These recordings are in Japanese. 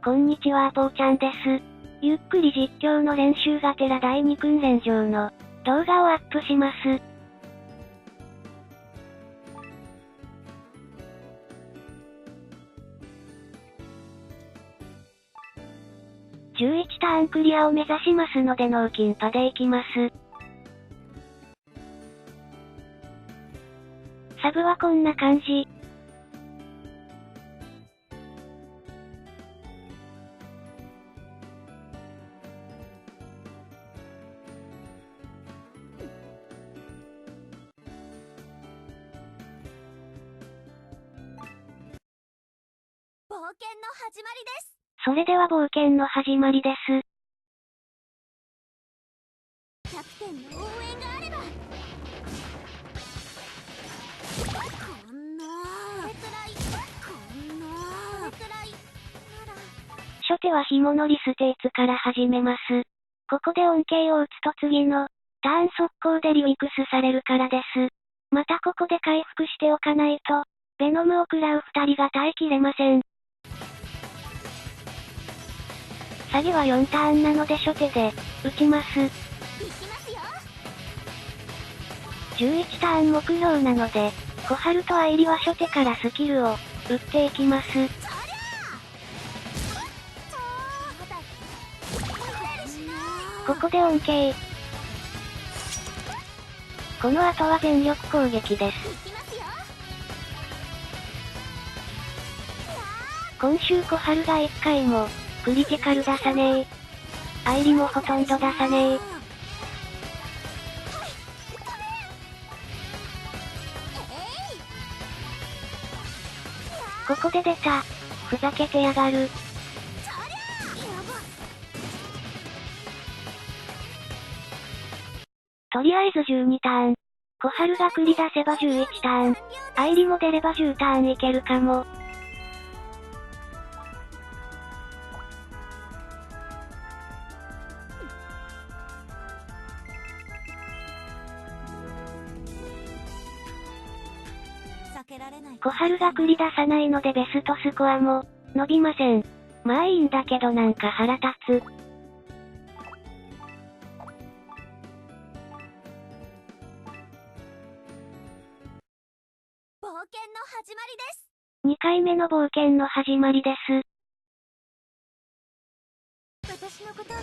こんにちは、ぽーちゃんです。ゆっくり実況の練習がてら第2訓練場の動画をアップします。11ターンクリアを目指しますので脳筋パでいきます。サブはこんな感じ。冒険の始まりです。それでは冒険の始まりです。キャプテンの応援があれば。こんなこれくらいこんなこれくらいなら。初手は紐のリステーツから始めます。ここで恩恵を打つと次のターン速攻でリウィクスされるからです。またここで回復しておかないと、ベノムを食らう2人が耐えきれません。サギは4ターンなので初手で打ちます。いきますよ。11ターン目標なので、小春と愛梨は初手からスキルを打っていきます。ここで恩恵。この後は全力攻撃です。今週小春が1回もクリティカル出さねえ。愛梨もほとんど出さねえ。ここで出た。ふざけてやがる。とりあえず12ターン。小春が繰り出せば11ターン。愛梨も出れば10ターンいけるかも。小春が繰り出さないのでベストスコアも伸びません。まあいいんだけどなんか腹立つ。冒険の始まりです。2回目の冒険の始まりです。私のこと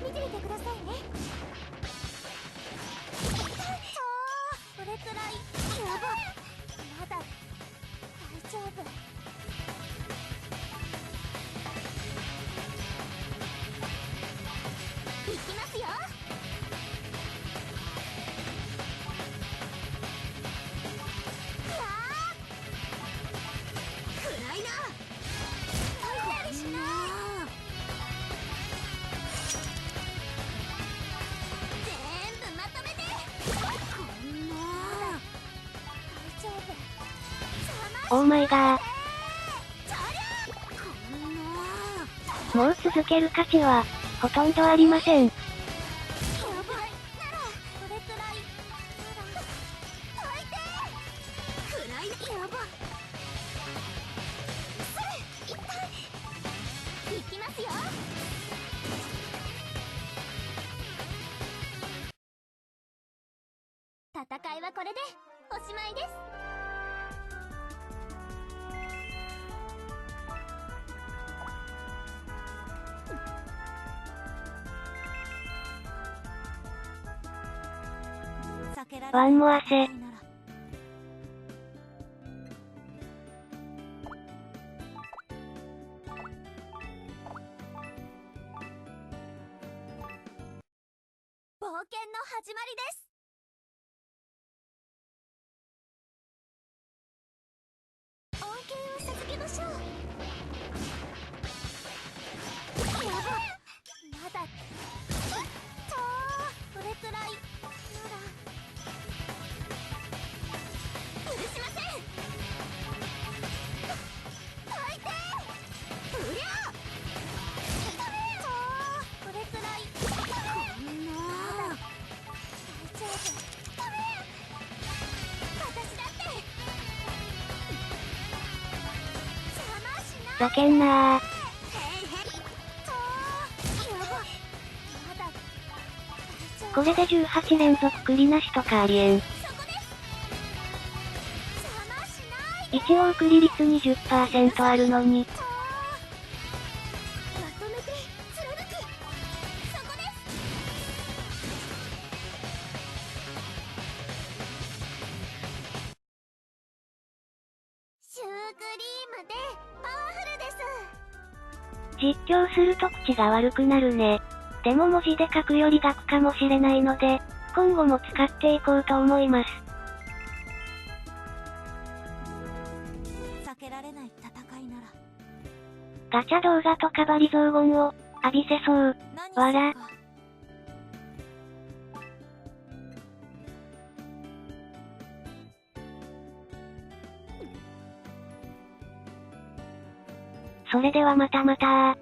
見ていてくださいね。これくらいやば。まだ大丈夫。いきますよ。暗いな。入ったりしない。全部まとめて。こんな大丈夫。オーマイガー。こんなもう続ける価値はほとんどありません。やばいならこれくらいなら最低くらいやば痛い。いきますよ。戦いはこれでおしまいです。ワンも汗。冒険の始まりです。恩恵を授けましょう。やば。まだこれくらいなら許しません。最低。うりゃこれくらいこんな大丈夫。私だって邪魔しない。ざけんなー。これで18連続繰りなしとかありえん。一応繰り率 20% あるのに。まとめて貫く。そこです。シュークリームでパワフルです。実況すると口が悪くなるね。でも文字で書くより楽かもしれないので、今後も使っていこうと思います。避けられない戦いなら。ガチャ動画とかバリ雑言を浴びせそう。わら。それではまたまた。